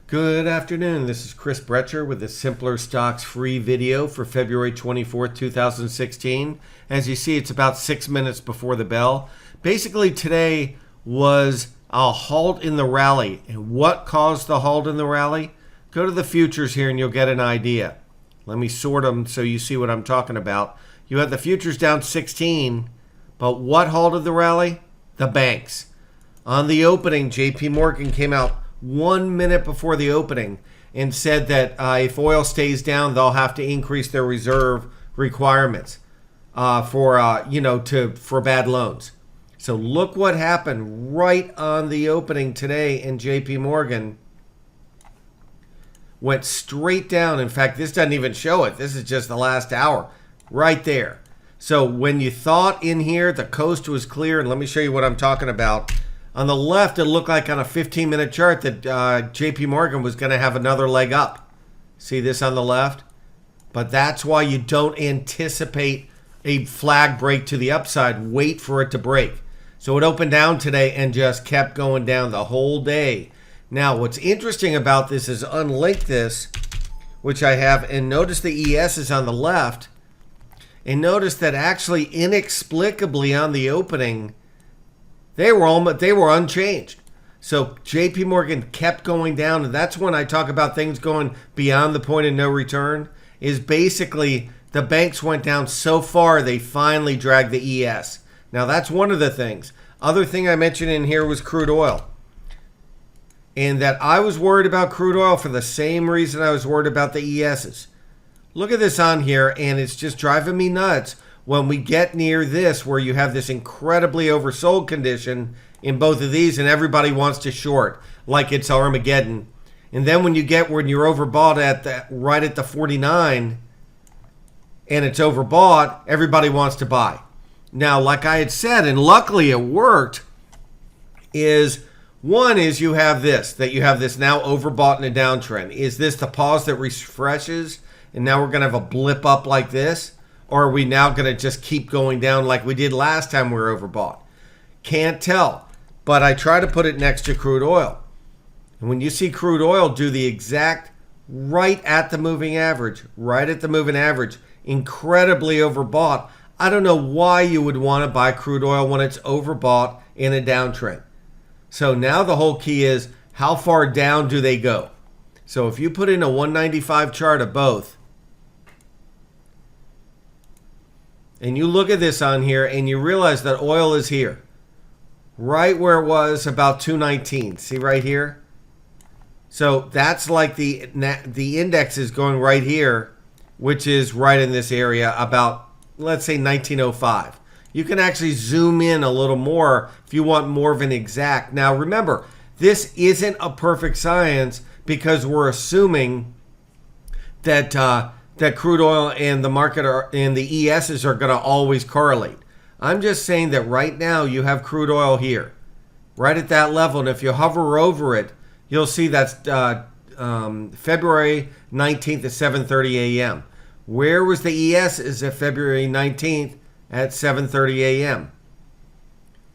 Good afternoon. This is Chris Brecher with the Simpler Stocks free video for February 24th, 2016. As you see, it's about 6 minutes before the bell. Basically, today was a halt in the rally. And what caused the halt in the rally? Go to the futures here and you'll get an idea. Let me sort them so you see what I'm talking about. You had the futures down 16, but what halted the rally? The banks. On the opening, JP Morgan came out 1 minute before the opening and said that if oil stays down, they'll have to increase their reserve requirements for bad loans. So look what happened right on the opening today, and JP Morgan went straight down. In fact, this doesn't even show it. This is just the last hour right there. So when you thought in here the coast was clear, and let me show you what I'm talking about. On the left, it looked like on a 15-minute chart that JP Morgan was going to have another leg up. See this on the left? But that's why you don't anticipate a flag break to the upside. Wait for it to break. So it opened down today and just kept going down the whole day. Now, what's interesting about this is unlink this, which I have, and notice the ES is on the left. And notice that actually inexplicably on the opening, they were unchanged. So JP Morgan kept going down, and that's when I talk about things going beyond the point of no return, is basically the banks went down so far they finally dragged the ES. Now that's one of the things. Other thing I mentioned in here was crude oil. And that I was worried about crude oil for the same reason I was worried about the ESs. Look at this on here, and it's just driving me nuts when we get near this, where you have this incredibly oversold condition in both of these, and everybody wants to short like it's Armageddon. And then when you're overbought right at the 49 and it's overbought, everybody wants to buy. Now, like I had said, and luckily it worked, is one is you have this now overbought in a downtrend. Is this the pause that refreshes and now we're going to have a blip up like this? Or are we now going to just keep going down like we did last time we were overbought? Can't tell. But I try to put it next to crude oil. And when you see crude oil do the exact right at the moving average, incredibly overbought, I don't know why you would want to buy crude oil when it's overbought in a downtrend. So now the whole key is how far down do they go? So if you put in a 195 chart of both, and you look at this on here and you realize that oil is here, right where it was about 219. See right here? So that's like the index is going right here, which is right in this area about, let's say, 1905. You can actually zoom in a little more if you want more of an exact. Now remember, this isn't a perfect science because we're assuming that that crude oil and the market and the ESs are going to always correlate. I'm just saying that right now you have crude oil here, right at that level. And if you hover over it, you'll see that's February 19th at 7:30 a.m. Where was the ES? Is at February 19th at 7:30 a.m.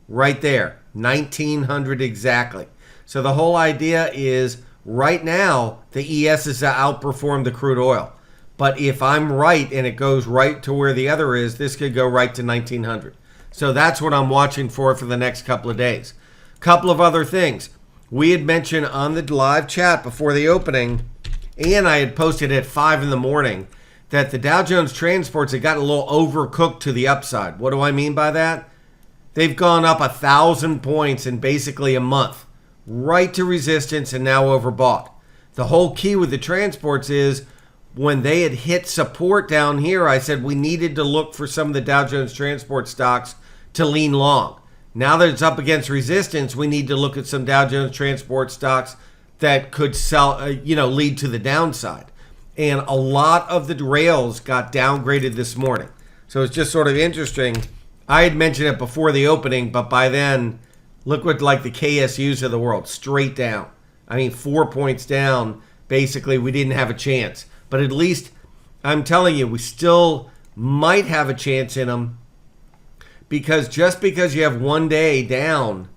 Right there, 1900 exactly. So the whole idea is right now the ES is outperform the crude oil. But if I'm right and it goes right to where the other is, this could go right to 1900. So that's what I'm watching for the next couple of days. Couple of other things. We had mentioned on the live chat before the opening, and I had posted at 5 in the morning, that the Dow Jones transports had gotten a little overcooked to the upside. What do I mean by that? They've gone up 1,000 points in basically a month, right to resistance and now overbought. The whole key with the transports is when they had hit support down here, I said we needed to look for some of the Dow Jones transport stocks to lean long. Now that it's up against resistance, we need to look at some Dow Jones transport stocks that could lead to the downside. And a lot of the rails got downgraded this morning. So it's just sort of interesting. I had mentioned it before the opening, but by then, look what like the KSUs of the world, straight down. I mean, 4 points down. Basically, we didn't have a chance. But at least, I'm telling you, we still might have a chance in them. Because just because you have 1 day down,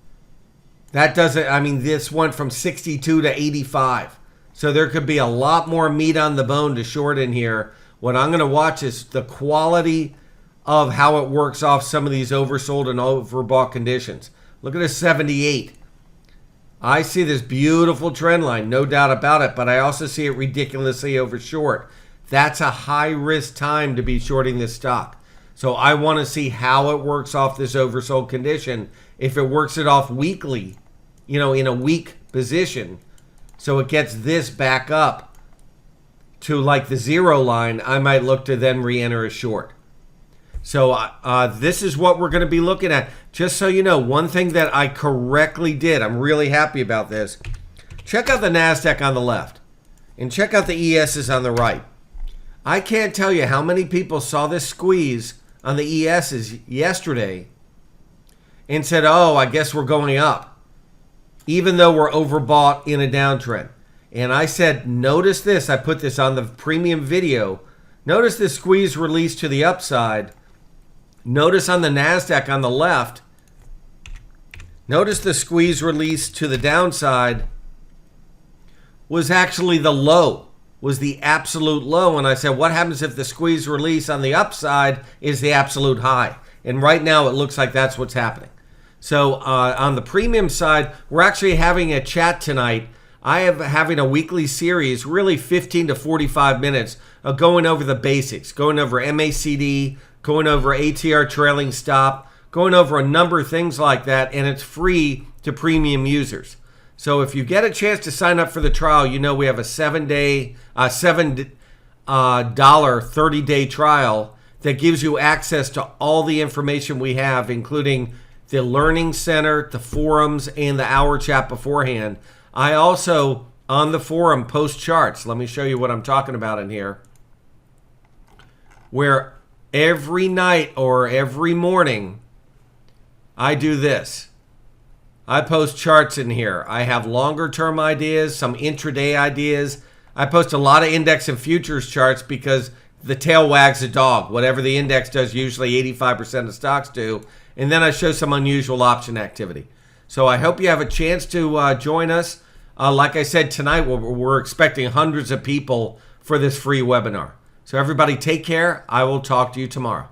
that doesn't, I mean, this went from 62 to 85. So there could be a lot more meat on the bone to short in here. What I'm going to watch is the quality of how it works off some of these oversold and overbought conditions. Look at a 78. I see this beautiful trend line, no doubt about it, but I also see it ridiculously overshort. That's a high risk time to be shorting this stock. So I want to see how it works off this oversold condition. If it works it off weekly, in a weak position, so it gets this back up to like the zero line, I might look to then re-enter a short. So this is what we're going to be looking at. Just so you know, one thing that I correctly did, I'm really happy about this. Check out the NASDAQ on the left and check out the ESs on the right. I can't tell you how many people saw this squeeze on the ESs yesterday and said, oh, I guess we're going up, even though we're overbought in a downtrend. And I said, notice this. I put this on the premium video. Notice this squeeze release to the upside. Notice on the NASDAQ on the left, notice the squeeze release to the downside was actually the low, was the absolute low. And I said, what happens if the squeeze release on the upside is the absolute high? And right now it looks like that's what's happening. So on the premium side, we're actually having a chat tonight. I am having a weekly series, really 15 to 45 minutes of going over the basics, going over MACD, going over ATR trailing stop, going over a number of things like that, and it's free to premium users. So if you get a chance to sign up for the trial, we have a $7 30-day trial that gives you access to all the information we have, including the Learning Center, the forums, and the hour chat beforehand. I also, on the forum, post charts. Let me show you what I'm talking about in here. Where every night or every morning, I do this. I post charts in here. I have longer term ideas, some intraday ideas. I post a lot of index and futures charts because the tail wags the dog. Whatever the index does, usually 85% of stocks do. And then I show some unusual option activity. So I hope you have a chance to join us. Like I said, tonight we're expecting hundreds of people for this free webinar. So everybody take care. I will talk to you tomorrow.